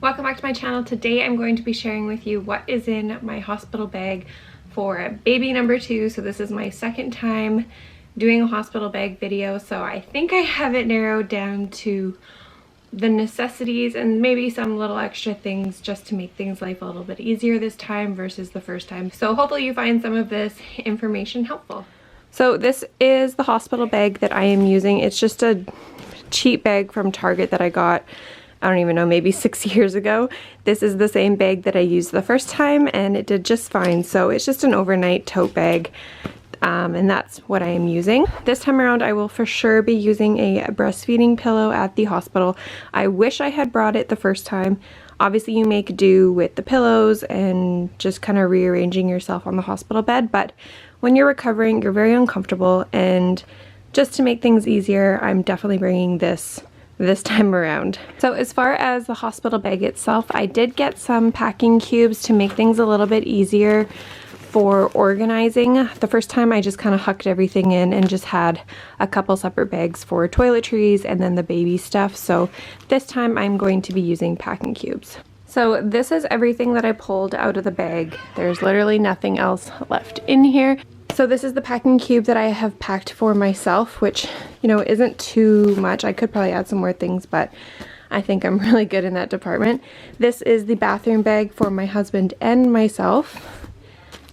Welcome back to my channel. Today I'm going to be sharing with you what is in my hospital bag for baby number 2. So this is my second time doing a hospital bag video, so I think I have it narrowed down to the necessities and maybe some little extra things just to make things life a little bit easier this time versus the first time. So hopefully you find some of this information helpful. So this is the hospital bag that I am using. It's just a cheap bag from Target that I got, I don't even know, maybe 6 years ago. This is the same bag that I used the first time and it did just fine. So it's just an overnight tote bag. And that's what I am using. This time around I will for sure be using a breastfeeding pillow at the hospital. I wish I had brought it the first time. Obviously you make do with the pillows and just kind of rearranging yourself on the hospital bed, but when you're recovering you're very uncomfortable, and just to make things easier I'm definitely bringing this time around. So as far as the hospital bag itself, I did get some packing cubes to make things a little bit easier for organizing. The first time I just kind of hucked everything in and just had a couple separate bags for toiletries and then the baby stuff. So this time I'm going to be using packing cubes. So this is everything that I pulled out of the bag. There's literally nothing else left in here. So this is the packing cube that I have packed for myself, which, you know, isn't too much. I could probably add some more things, but I think I'm really good in that department. This is the bathroom bag for my husband and myself.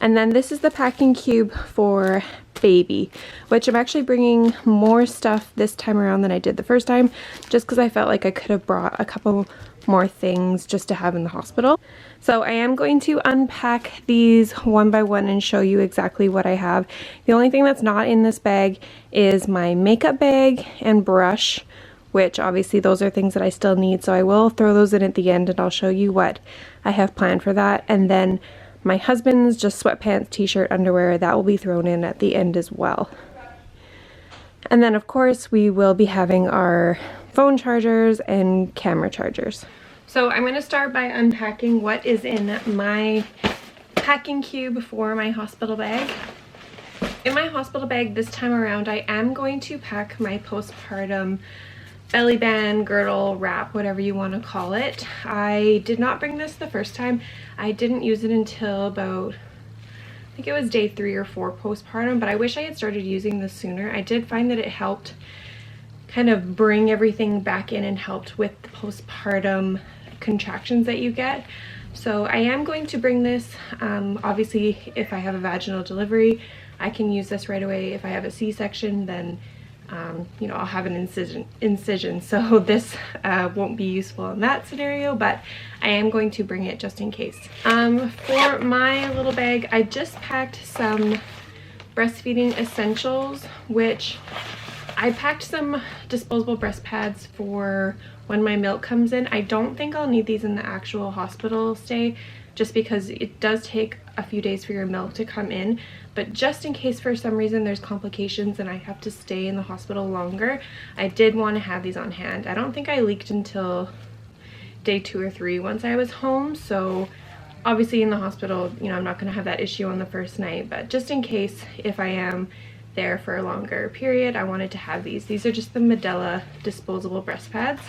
And then this is the packing cube for baby, which I'm actually bringing more stuff this time around than I did the first time, just because I felt like I could have brought a couple more things just to have in the hospital. So I am going to unpack these one by one and show you exactly what I have. The only thing that's not in this bag is my makeup bag and brush, which obviously those are things that I still need, so I will throw those in at the end and I'll show you what I have planned for that. And then my husband's just sweatpants, t-shirt, underwear, that will be thrown in at the end as well. And then of course we will be having our phone chargers and camera chargers. So I'm going to start by unpacking what is in my packing cube for my hospital bag. In my hospital bag this time around I am going to pack my postpartum belly band, girdle, wrap, whatever you want to call it. I did not bring this the first time. I didn't use it until about, I think it was day 3 or 4 postpartum, but I wish I had started using this sooner. I did find that it helped kind of bring everything back in and helped with the postpartum contractions that you get. So I am going to bring this. Obviously if I have a vaginal delivery I can use this right away. If I have a C-section then you know, I'll have an incision, so this won't be useful in that scenario, but I am going to bring it just in case. For my little bag I just packed some breastfeeding essentials, which I packed some disposable breast pads for when my milk comes in. I don't think I'll need these in the actual hospital stay, just because it does take a few days for your milk to come in, but just in case for some reason there's complications and I have to stay in the hospital longer, I did want to have these on hand. I don't think I leaked until day 2 or 3 once I was home, so obviously in the hospital, you know, I'm not going to have that issue on the first night, but just in case if I am there for a longer period, I wanted to have these. These are just the Medela disposable breast pads.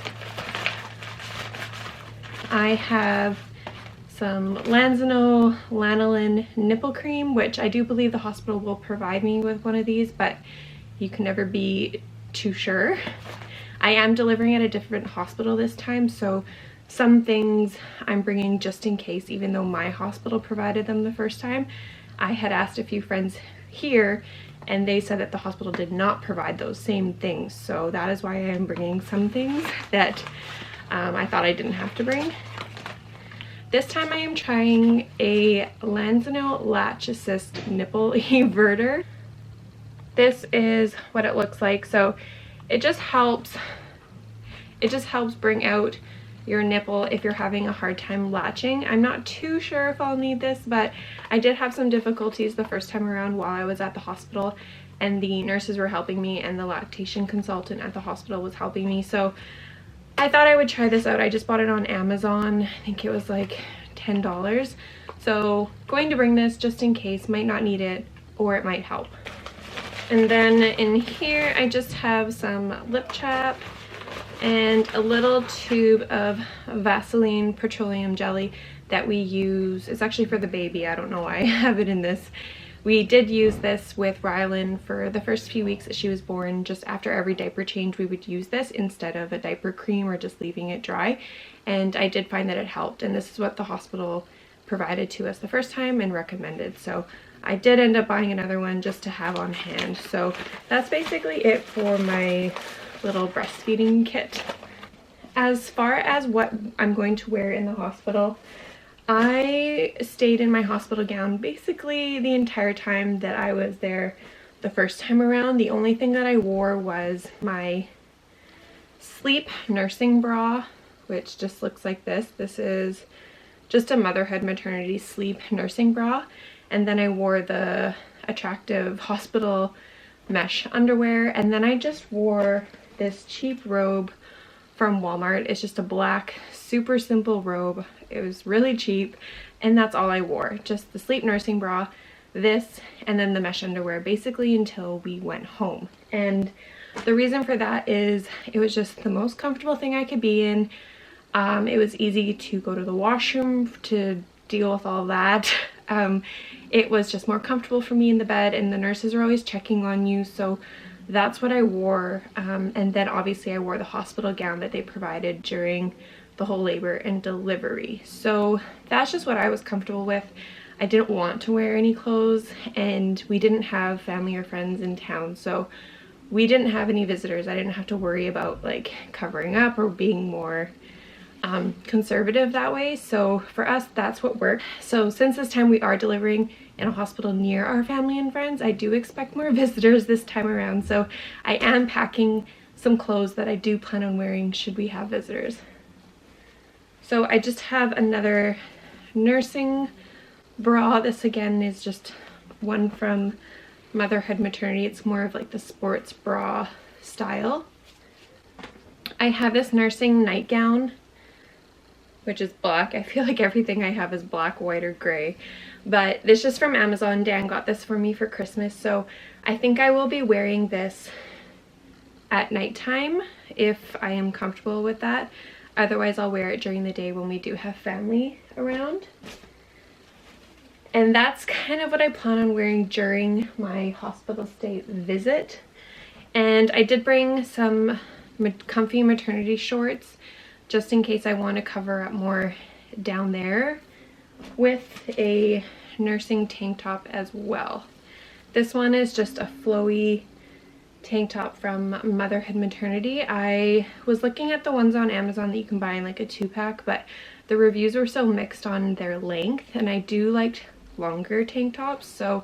I have some Lansinoh Lanolin nipple cream, which I do believe the hospital will provide me with one of these, but you can never be too sure. I am delivering at a different hospital this time, so some things I'm bringing just in case, even though my hospital provided them the first time. I had asked a few friends here and they said that the hospital did not provide those same things, so that is why I am bringing some things that I thought I didn't have to bring. This time I am trying a Lansinoh Latch Assist Nipple Everter. This is what it looks like. So it just helps bring out your nipple if you're having a hard time latching. I'm not too sure if I'll need this, but I did have some difficulties the first time around while I was at the hospital, and the nurses were helping me and the lactation consultant at the hospital was helping me. So I thought I would try this out. I just bought it on Amazon. I think it was like $10. So going to bring this just in case, might not need it or it might help. And then in here I just have some lip chap and a little tube of Vaseline petroleum jelly that we use. It's actually for the baby. I don't know why I have it in this. We did use this with Rylan for the first few weeks that she was born. Just after every diaper change, we would use this instead of a diaper cream or just leaving it dry. And I did find that it helped. And this is what the hospital provided to us the first time and recommended. So I did end up buying another one just to have on hand. So that's basically it for my little breastfeeding kit. As far as what I'm going to wear in the hospital, I stayed in my hospital gown basically the entire time that I was there the first time around. The only thing that I wore was my sleep nursing bra, which just looks like this. This is just a Motherhood Maternity sleep nursing bra. And then I wore the attractive hospital mesh underwear. And then I just wore this cheap robe from Walmart. It's just a black, super simple robe. It was really cheap, and that's all I wore. Just the sleep nursing bra, this, and then the mesh underwear, basically until we went home. And the reason for that is it was just the most comfortable thing I could be in. It was easy to go to the washroom to deal with all that. It was just more comfortable for me in the bed, and the nurses are always checking on you, so that's what I wore. And then obviously I wore the hospital gown that they provided during the whole labor and delivery. So that's just what I was comfortable with. I didn't want to wear any clothes, and we didn't have family or friends in town, so we didn't have any visitors. I didn't have to worry about like covering up or being more conservative that way. So for us, that's what worked. So since this time we are delivering in a hospital near our family and friends, I do expect more visitors this time around. So I am packing some clothes that I do plan on wearing should we have visitors. So I just have another nursing bra. This again is just one from Motherhood Maternity. It's more of like the sports bra style. I have this nursing nightgown, which is black. I feel like everything I have is black, white, or gray. But this is from Amazon. Dan got this for me for Christmas. So I think I will be wearing this at nighttime if I am comfortable with that. Otherwise, I'll wear it during the day when we do have family around. And that's kind of what I plan on wearing during my hospital stay visit. And I did bring some comfy maternity shorts just in case I want to cover up more down there, with a nursing tank top as well. This one is just a flowy tank top from Motherhood Maternity. I was looking at the ones on Amazon that you can buy in like a 2-pack, but the reviews were so mixed on their length, and I do like longer tank tops, so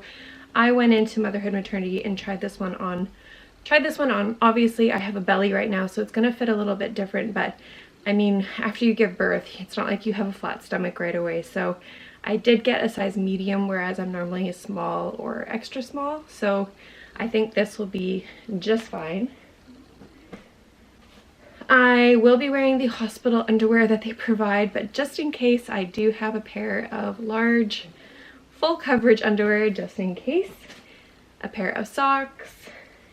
I went into Motherhood Maternity and tried this one on. Obviously I have a belly right now, so it's gonna fit a little bit different, but I mean, after you give birth, it's not like you have a flat stomach right away. So I did get a size medium, whereas I'm normally a small or extra small. So I think this will be just fine. I will be wearing the hospital underwear that they provide, but just in case, I do have a pair of large full coverage underwear just in case. A pair of socks.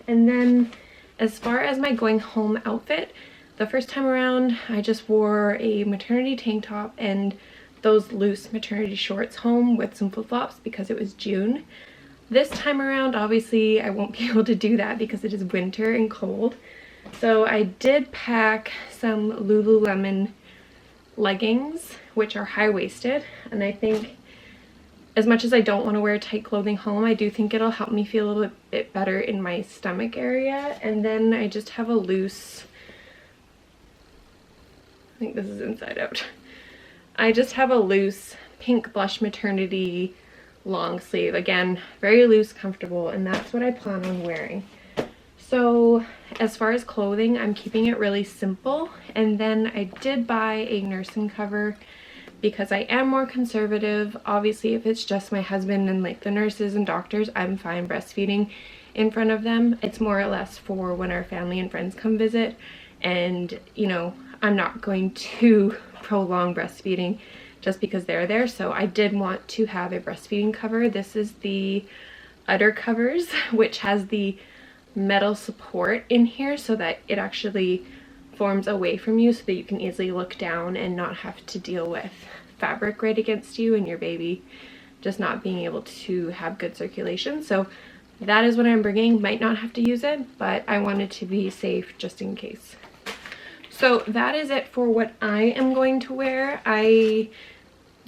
And then as far as my going home outfit, the first time around, I just wore a maternity tank top and those loose maternity shorts home with some flip-flops because it was June. This time around, obviously, I won't be able to do that because it is winter and cold. So I did pack some Lululemon leggings, which are high-waisted, and I think as much as I don't want to wear tight clothing home, I do think it'll help me feel a little bit better in my stomach area. And then I just have a loose, I think this is inside out. I just have a loose pink blush maternity long sleeve. Again, very loose, comfortable, and that's what I plan on wearing. So as far as clothing, I'm keeping it really simple. And then I did buy a nursing cover because I am more conservative. Obviously, if it's just my husband and like the nurses and doctors, I'm fine breastfeeding in front of them. It's more or less for when our family and friends come visit, and you know, I'm not going to prolong breastfeeding just because they're there. So I did want to have a breastfeeding cover. This is the Udder covers, which has the metal support in here so that it actually forms away from you so that you can easily look down and not have to deal with fabric right against you and your baby just not being able to have good circulation. So that is what I'm bringing. Might not have to use it, but I wanted to be safe just in case. So that is it for what I am going to wear. I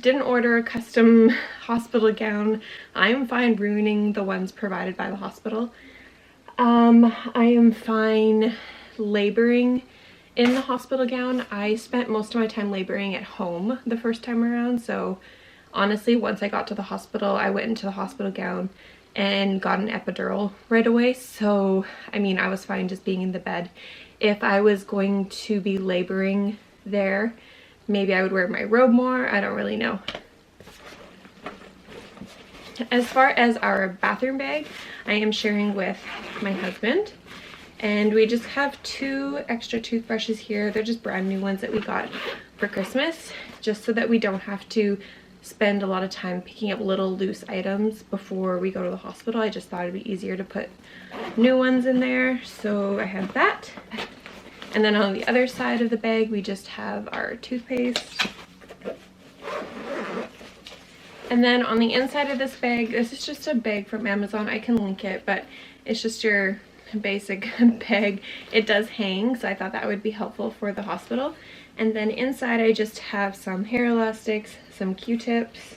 didn't order a custom hospital gown. I'm fine ruining the ones provided by the hospital. I am fine laboring in the hospital gown. I spent most of my time laboring at home the first time around, so honestly, once I got to the hospital, I went into the hospital gown and got an epidural right away. So, I mean, I was fine just being in the bed. If I was going to be laboring there, maybe I would wear my robe more. I don't really know. As far as our bathroom bag, I am sharing with my husband. And we just have 2 extra toothbrushes here. They're just brand new ones that we got for Christmas, just so that we don't have to spend a lot of time picking up little loose items before we go to the hospital. I just thought it'd be easier to put new ones in there. So I have that. And then on the other side of the bag, we just have our toothpaste. And then on the inside of this bag, this is just a bag from Amazon. I can link it, but it's just your basic bag. It does hang, so I thought that would be helpful for the hospital. And then inside I just have some hair elastics, some Q-tips,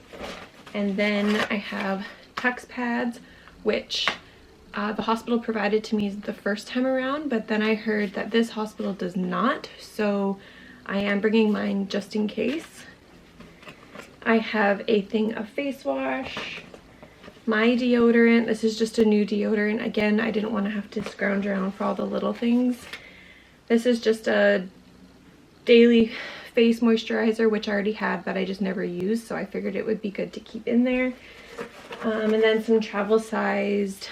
and then I have Tux pads, which the hospital provided to me the first time around, but then I heard that this hospital does not, so I am bringing mine just in case. I have a thing of face wash, my deodorant. This is just a new deodorant. Again, I didn't want to have to scrounge around for all the little things. This is just a daily face moisturizer, which I already had, but I just never used, so I figured it would be good to keep in there. And then some travel sized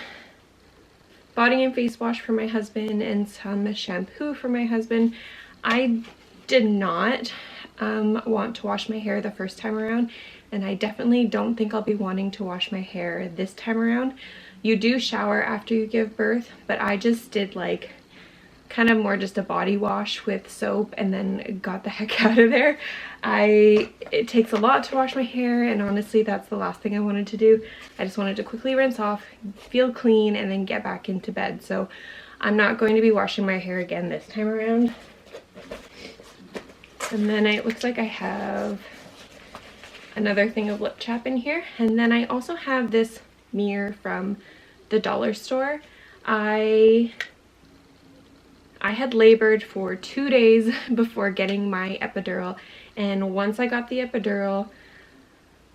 body and face wash for my husband and some shampoo for my husband. I did not want to wash my hair the first time around, and I definitely don't think I'll be wanting to wash my hair this time around. You do shower after you give birth, but I just did like kind of more just a body wash with soap and then got the heck out of there. It takes a lot to wash my hair, and honestly that's the last thing I wanted to do. I just wanted to quickly rinse off, feel clean, and then get back into bed. So I'm not going to be washing my hair again this time around. And then it looks like I have another thing of lip chap in here. And then I also have this mirror from the dollar store. I had labored for 2 days before getting my epidural, and once I got the epidural,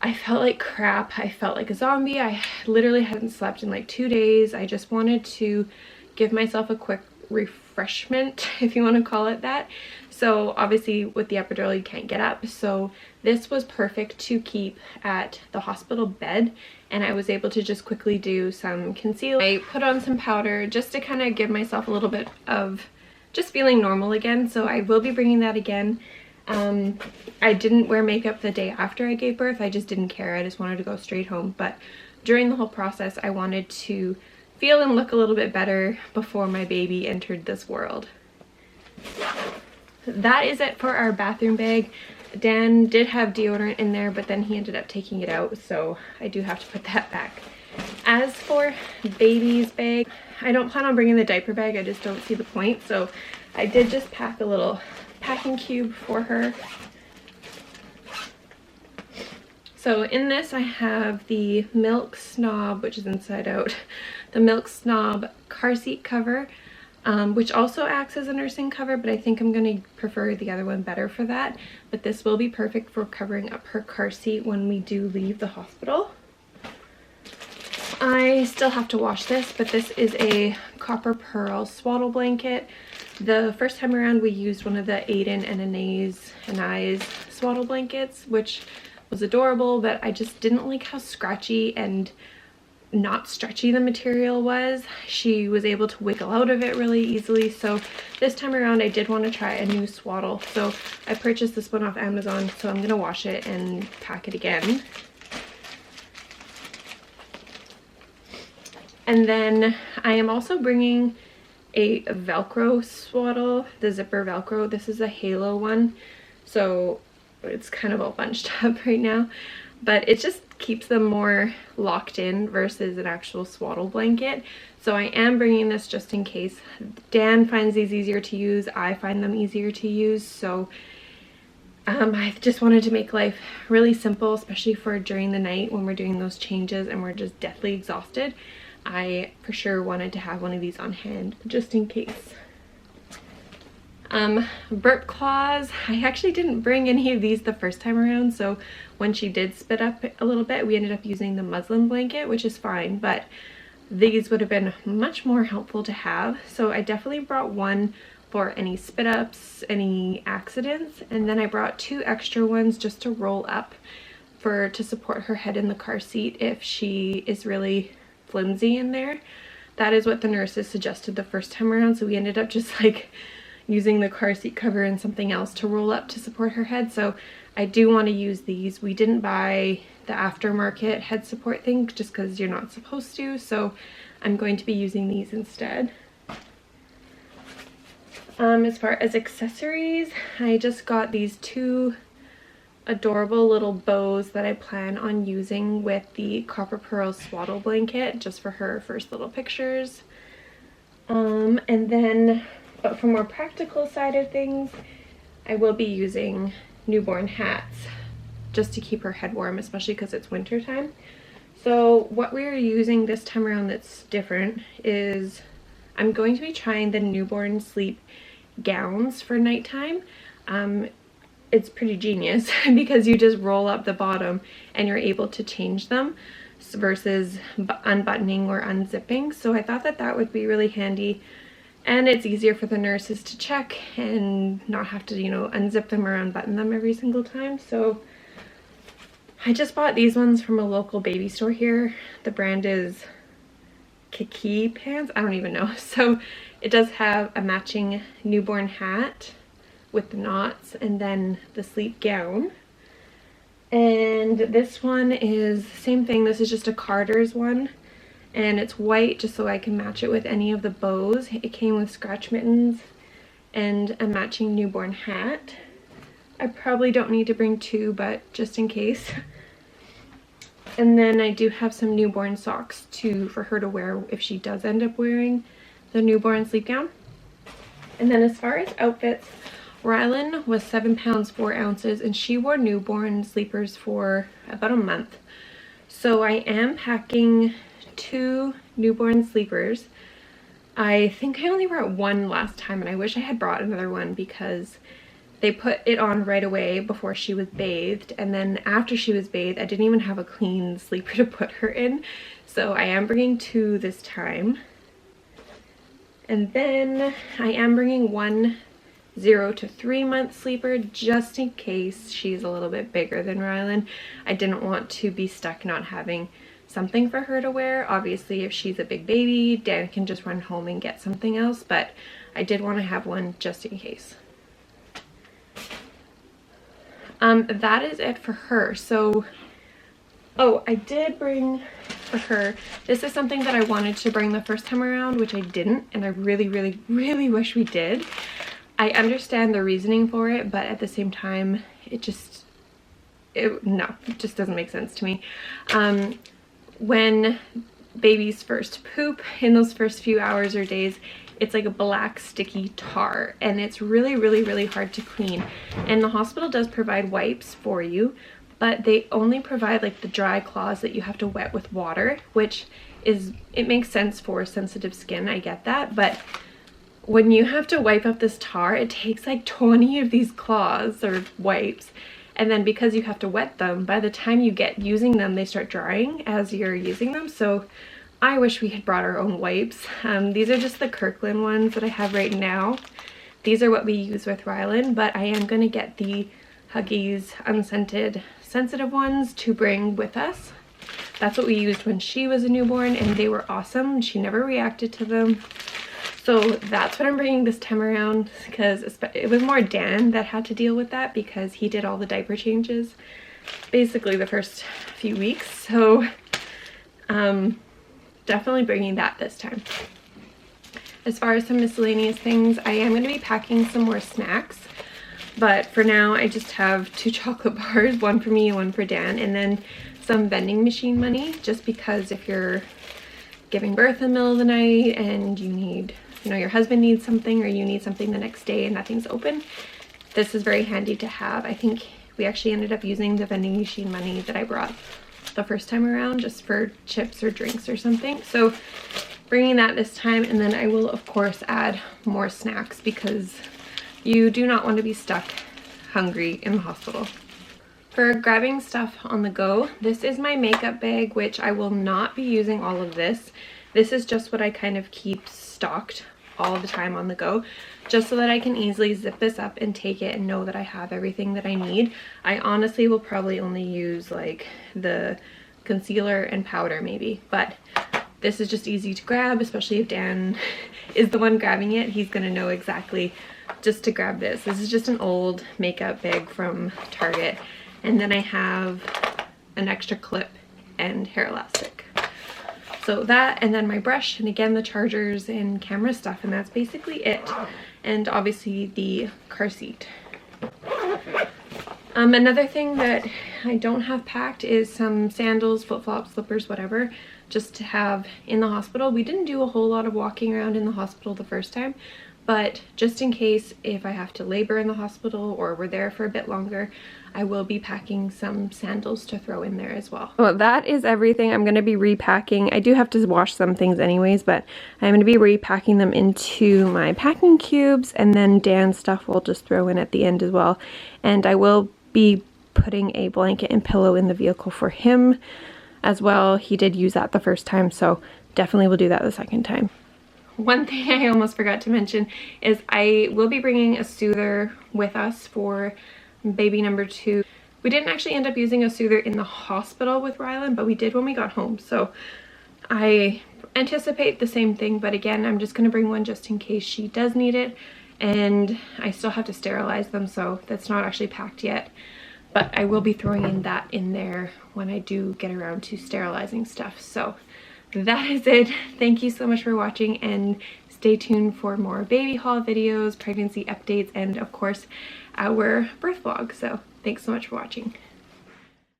I felt like crap. I felt like a zombie. I literally hadn't slept in like 2 days. I just wanted to give myself a quick refreshment, if you want to call it that. So obviously with the epidural you can't get up, so this was perfect to keep at the hospital bed, and I was able to just quickly do some concealer. I put on some powder just to kind of give myself a little bit of just feeling normal again, so I will be bringing that again. I didn't wear makeup the day after I gave birth. I just didn't care. I just wanted to go straight home, but during the whole process I wanted to feel and look a little bit better before my baby entered this world. That is it for our bathroom bag. Dan did have deodorant in there, but then he ended up taking it out, so I do have to put that back. As for baby's bag, I don't plan on bringing the diaper bag. I just don't see the point, so I did just pack a little packing cube for her. So in this I have the Milk Snob, which is inside out, the Milk Snob car seat cover, which also acts as a nursing cover, but I think I'm going to prefer the other one better for that. But this will be perfect for covering up her car seat when we do leave the hospital. I still have to wash this, but this is a copper pearl swaddle blanket. The first time around we used one of the Aiden and Anais swaddle blankets, which was adorable, but I just didn't like how scratchy and not stretchy the material was. She was able to wiggle out of it really easily, so this time around I did want to try a new swaddle, so I purchased this one off Amazon, so I'm gonna wash it and pack it again. And then I am also bringing a Velcro swaddle, the zipper Velcro. This is a Halo one, so it's kind of all bunched up right now, but it just keeps them more locked in versus an actual swaddle blanket. So I am bringing this just in case. Dan finds these easier to use, I find them easier to use, so I just wanted to make life really simple, especially for during the night when we're doing those changes and we're just deathly exhausted. I for sure wanted to have one of these on hand just in case. Burp cloths. I actually didn't bring any of these the first time around, so when she did spit up a little bit, we ended up using the muslin blanket, which is fine, but these would have been much more helpful to have. So I definitely brought one for any spit ups, any accidents, and then I brought 2 extra ones just to roll up to support her head in the car seat if she is really flimsy in there. That is what the nurses suggested the first time around, so we ended up just like using the car seat cover and something else to roll up to support her head. So I do want to use these. We didn't buy the aftermarket head support thing just because you're not supposed to, so I'm going to be using these instead. As far as accessories, I just got these 2 adorable little bows that I plan on using with the Copper Pearl swaddle blanket just for her first little pictures. And then, but for more practical side of things, I will be using newborn hats just to keep her head warm, especially because it's winter time. So what we're using this time around that's different is I'm going to be trying the newborn sleep gowns for nighttime. It's pretty genius because you just roll up the bottom and you're able to change them versus unbuttoning or unzipping. So I thought that that would be really handy, and it's easier for the nurses to check and not have to, you know, unzip them or unbutton them every single time. So I just bought these ones from a local baby store here. The brand is Kiki Pants, I don't even know. So it does have a matching newborn hat with the knots and then the sleep gown. And this one is the same thing. This is just a Carter's one, and it's white just so I can match it with any of the bows. It came with scratch mittens and a matching newborn hat. I probably don't need to bring 2, but just in case. And then I do have some newborn socks too for her to wear if she does end up wearing the newborn sleep gown. And then as far as outfits, Rylan was 7 pounds 4 ounces and she wore newborn sleepers for about a month. So I am packing 2 newborn sleepers. I think I only brought 1 last time, and I wish I had brought another one because they put it on right away before she was bathed, and then after she was bathed I didn't even have a clean sleeper to put her in. So I am bringing 2 this time. And then I am bringing 1 0 to 3 month sleeper just in case she's a little bit bigger than Rylan. I didn't want to be stuck not having something for her to wear. Obviously if she's a big baby, Dan can just run home and get something else, but I did want to have one just in case. That is it for her. So, oh, I did bring for her, this is something that I wanted to bring the first time around, which I didn't, and I really wish we did. I understand the reasoning for it, but at the same time, it just doesn't make sense to me. When babies first poop, in those first few hours or days, it's like a black sticky tar, and it's really hard to clean. And the hospital does provide wipes for you, but they only provide like the dry cloths that you have to wet with water, which is, it makes sense for sensitive skin, I get that, but when you have to wipe up this tar, it takes like 20 of these cloths or wipes, and then because you have to wet them, by the time you get using them, they start drying as you're using them. So I wish we had brought our own wipes. These are just the Kirkland ones that I have right now. These are what we use with Rylan, but I am going to get the Huggies unscented sensitive ones to bring with us. That's what we used when she was a newborn, and they were awesome. She never reacted to them. So that's what I'm bringing this time around, because it was more Dan that had to deal with that because he did all the diaper changes basically the first few weeks. So definitely bringing that this time. As far as some miscellaneous things, I am going to be packing some more snacks. But for now, I just have 2 chocolate bars, one for me and one for Dan, and then some vending machine money, just because if you're giving birth in the middle of the night and you need, you know, your husband needs something or you need something the next day and nothing's open, this is very handy to have. I think we actually ended up using the vending machine money that I brought the first time around just for chips or drinks or something. So bringing that this time, and then I will of course add more snacks because you do not want to be stuck hungry in the hospital. For grabbing stuff on the go, this is my makeup bag, which I will not be using all of this. This is just what I kind of keep stocked all the time on the go, just so that I can easily zip this up and take it and know that I have everything that I need. I honestly will probably only use like the concealer and powder maybe, but this is just easy to grab, especially if Dan is the one grabbing it. He's gonna know exactly just to grab this. This is just an old makeup bag from Target. And then I have an extra clip and hair elastic. So that, and then my brush, and again the chargers and camera stuff, and that's basically it. And obviously the car seat. Another thing that I don't have packed is some sandals, flip-flops, slippers, whatever, just to have in the hospital. We didn't do a whole lot of walking around in the hospital the first time, but just in case if I have to labor in the hospital or we're there for a bit longer, I will be packing some sandals to throw in there as well. Well, that is everything I'm going to be repacking. I do have to wash some things anyways, but I'm going to be repacking them into my packing cubes, and then Dan's stuff we'll just throw in at the end as well. And I will be putting a blanket and pillow in the vehicle for him as well. He did use that the first time, so definitely will do that the second time. One thing I almost forgot to mention is I will be bringing a soother with us for baby number 2. We didn't actually end up using a soother in the hospital with Rylan, but we did when we got home. So I anticipate the same thing, but again, I'm just going to bring one just in case she does need it. And I still have to sterilize them, so that's not actually packed yet. But I will be throwing in that in there when I do get around to sterilizing stuff. So that is it. Thank you so much for watching, and stay tuned for more baby haul videos, pregnancy updates, and of course our birth vlog. So thanks so much for watching.